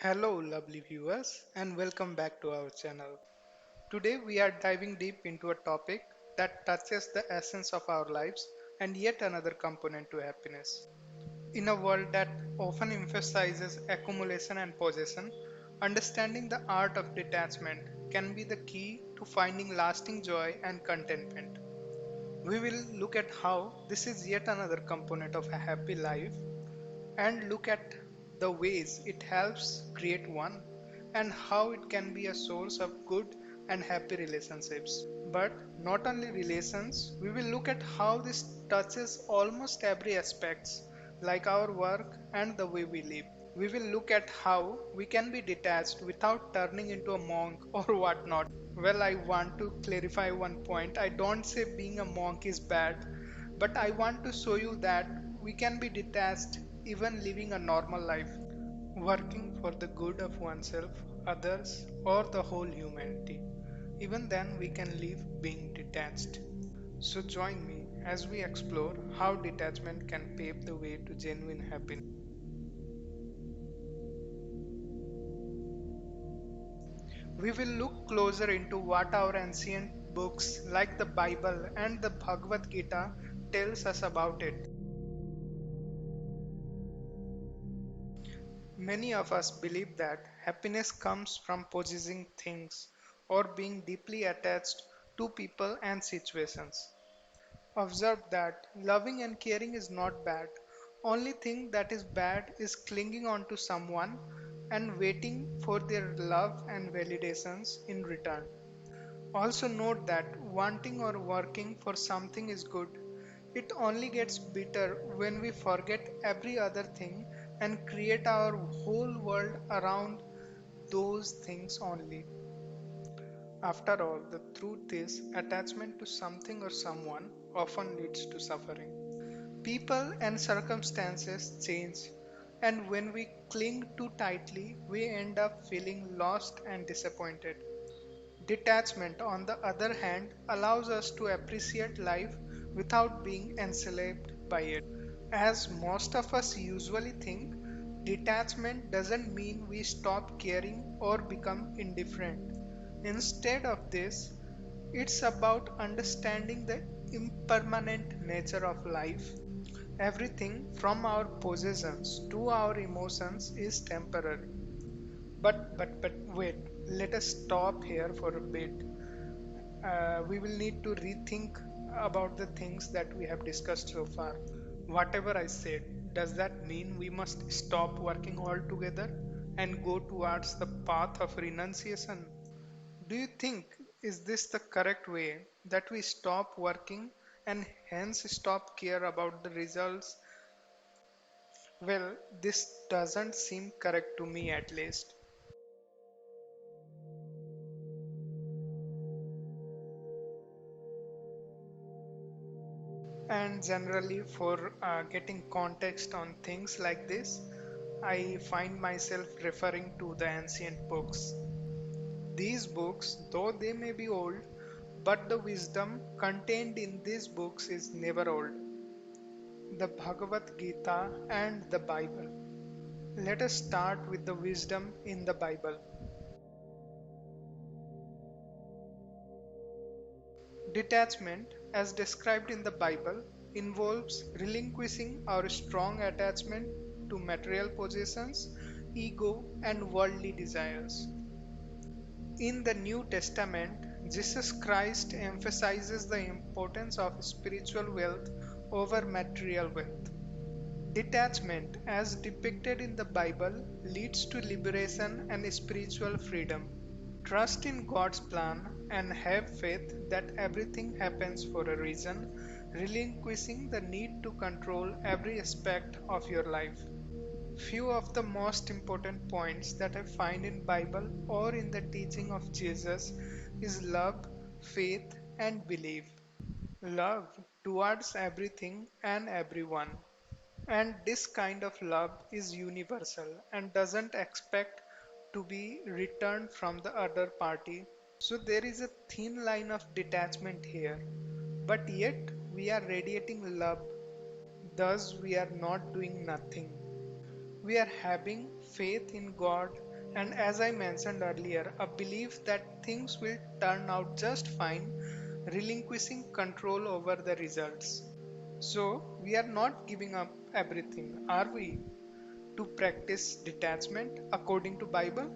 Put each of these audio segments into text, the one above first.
Hello, lovely viewers, and welcome back to our channel. Today, we are diving deep into a topic that touches the essence of our lives and yet another component to happiness. In a world that often emphasizes accumulation and possession, understanding the art of detachment can be the key to finding lasting joy and contentment. We will look at how this is yet another component of a happy life and look at the ways it helps create one and how it can be a source of good and happy relationships. But not only relations, we will look at how this touches almost every aspects like our work and the way we live. We will look at how we can be detached without turning into a monk or whatnot. Well, I want to clarify one point. I don't say being a monk is bad, but I want to show you that we can be detached even living a normal life, working for the good of oneself, others, or the whole humanity. Even then, we can live being detached. So, join me as we explore how detachment can pave the way to genuine happiness. We will look closer into what our ancient books like the Bible and the Bhagwat Gita tells us about it. Many of us believe that happiness comes from possessing things or being deeply attached to people and situations. Observe that loving and caring is not bad. Only thing that is bad is clinging on to someone and waiting for their love and validations in return. Also note that wanting or working for something is good. It only gets bitter when we forget every other thing and create our whole world around those things only. After all, the truth is, attachment to something or someone often leads to suffering. People and circumstances change, and when we cling too tightly, we end up feeling lost and disappointed. Detachment, on the other hand, allows us to appreciate life without being enslaved by it. As most of us usually think, detachment doesn't mean we stop caring or become indifferent. Instead of this, it's about understanding the impermanent nature of life. Everything from our possessions to our emotions is temporary. But wait, let us stop here for a bit. We will need to rethink about the things that we have discussed so far. Whatever I said, does that mean we must stop working altogether and go towards the path of renunciation? Do you think is this the correct way that we stop working and hence stop care about the results? Well, this doesn't seem correct to me at least. And generally, for getting context on things like this, I find myself referring to the ancient books. These books, though they may be old, but the wisdom contained in these books is never old. The Bhagavad Gita and the Bible. Let us start with the wisdom in the Bible. Detachment, as described in the Bible, involves relinquishing our strong attachment to material possessions, ego, and worldly desires. In the New Testament, Jesus Christ emphasizes the importance of spiritual wealth over material wealth. Detachment, as depicted in the Bible, leads to liberation and spiritual freedom. Trust in God's plan and have faith that everything happens for a reason, relinquishing the need to control every aspect of your life. Few of the most important points that I find in Bible or in the teaching of Jesus is love, faith and belief. Love towards everything and everyone. And this kind of love is universal and doesn't expect to be returned from the other party. So there is a thin line of detachment here. But yet we are radiating love, thus we are not doing nothing. We are having faith in God And as I mentioned earlier, a belief that things will turn out just fine, relinquishing control over the results. So, we are not giving up everything, are we, to practice detachment according to Bible?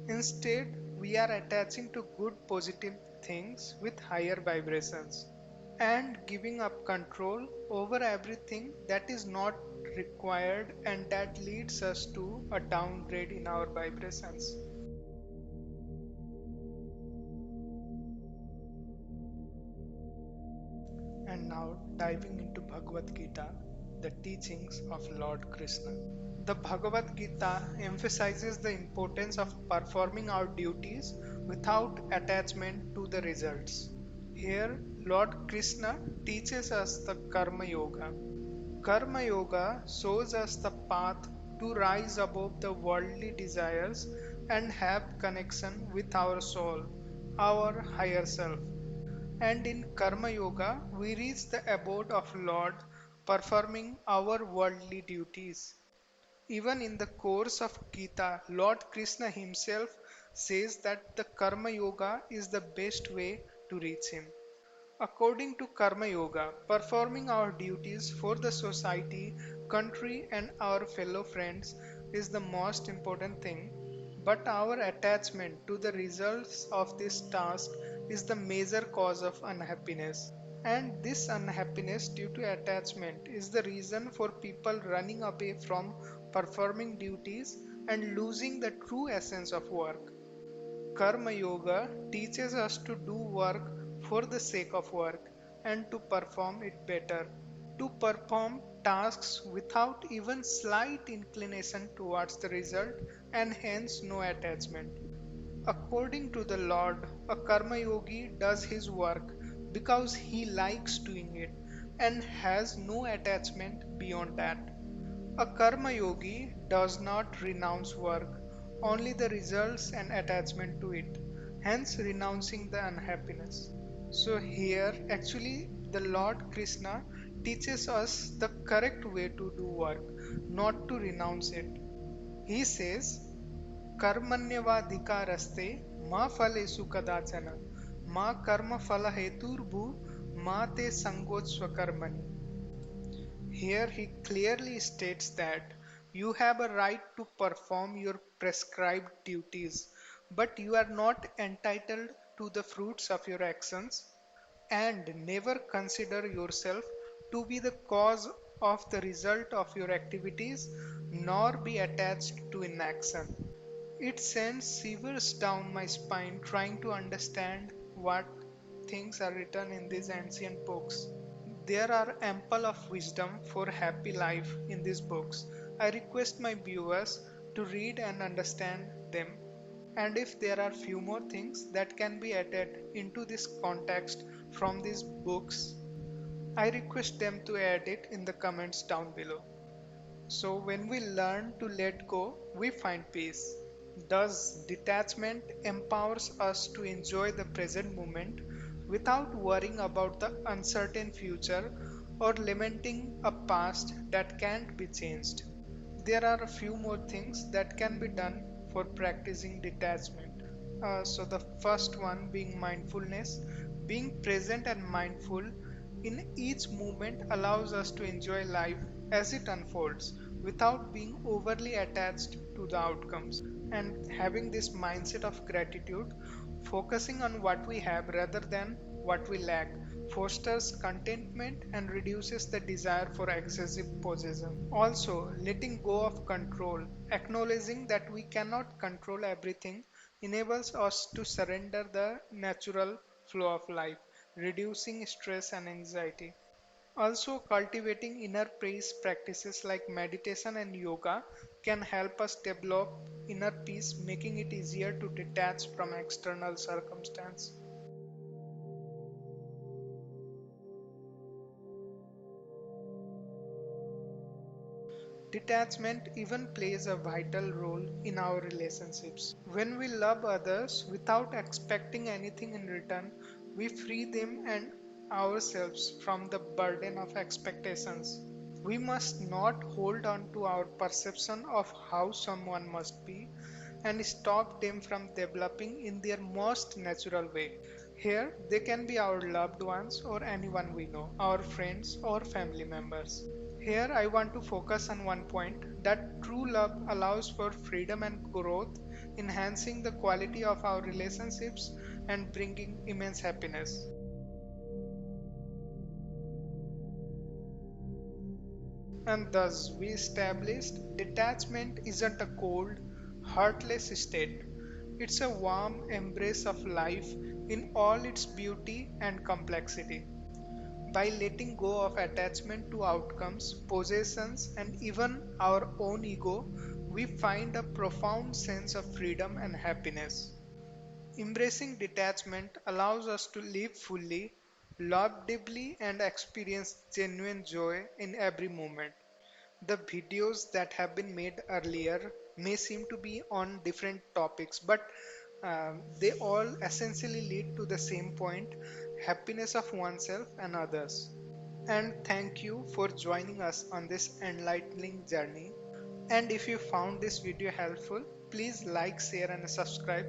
Instead, we are attaching to good positive things with higher vibrations and giving up control over everything that is not required and that leads us to a downgrade in our vibrations. And now diving into Bhagwat Gita, the teachings of Lord Krishna. The Bhagavad Gita emphasizes the importance of performing our duties without attachment to the results. Here, Lord Krishna teaches us the Karma Yoga. Karma Yoga shows us the path to rise above the worldly desires and have connection with our soul, our higher self. And in Karma Yoga, we reach the abode of Lord, performing our worldly duties. Even in the course of Gita, Lord Krishna himself says that the Karma Yoga is the best way to reach him. According to Karma Yoga, performing our duties for the society, country, and our fellow friends is the most important thing, but our attachment to the results of this task is the major cause of unhappiness. And this unhappiness due to attachment is the reason for people running away from performing duties and losing the true essence of work. Karma Yoga teaches us to do work for the sake of work and to perform it better, to perform tasks without even slight inclination towards the result and hence no attachment. According to the Lord, a Karma Yogi does his work because he likes doing it and has no attachment beyond that. A Karma Yogi does not renounce work, only the results and attachment to it, hence renouncing the unhappiness. So, here actually the Lord Krishna teaches us the correct way to do work, not to renounce it. He says, कर्मण्यवाधिकारस्ते मा फलेषु कदाचन मा कर्म फल हेतुर्भु मा ते संगोत्स्वकर्मणि. Here he clearly states that you have a right to perform your prescribed duties, but you are not entitled to the fruits of your actions and never consider yourself to be the cause of the result of your activities nor be attached to inaction. It sends shivers down my spine trying to understand what things are written in these ancient books. There are ample of wisdom for happy life in these books. I request my viewers to read and understand them. And if there are few more things that can be added into this context from these books, I request them to add it in the comments down below. So when we learn to let go, we find peace. Thus, detachment empowers us to enjoy the present moment without worrying about the uncertain future or lamenting a past that can't be changed. There are a few more things that can be done for practicing detachment. So, the first one being mindfulness. Being present and mindful in each moment allows us to enjoy life as it unfolds without being overly attached to the outcomes. And having this mindset of gratitude, focusing on what we have rather than what we lack, fosters contentment and reduces the desire for excessive possession. Also, letting go of control, acknowledging that we cannot control everything, enables us to surrender the natural flow of life, reducing stress and anxiety. Also, cultivating inner peace practices like meditation and yoga can help us develop inner peace, making it easier to detach from external circumstance. Detachment even plays a vital role in our relationships. When we love others without expecting anything in return, we free them and ourselves from the burden of expectations. We must not hold on to our perception of how someone must be. and stop them from developing in their most natural way. Here, they can be our loved ones or anyone we know, our friends or family members. Here, I want to focus on one point that true love allows for freedom and growth, enhancing the quality of our relationships and bringing immense happiness. And thus, we established detachment isn't a cold, heartless state. It's a warm embrace of life in all its beauty and complexity. By letting go of attachment to outcomes, possessions, and even our own ego, we find a profound sense of freedom and happiness. Embracing detachment allows us to live fully, love deeply, and experience genuine joy in every moment. The videos that have been made earlier may seem to be on different topics, but they all essentially lead to the same point: happiness of oneself and others. And thank you for joining us on this enlightening journey. And if you found this video helpful, please like, share, and subscribe.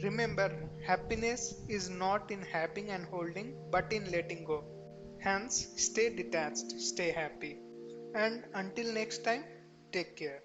Remember, happiness is not in having and holding, but in letting go. Hence, stay detached, stay happy. And until next time, take care.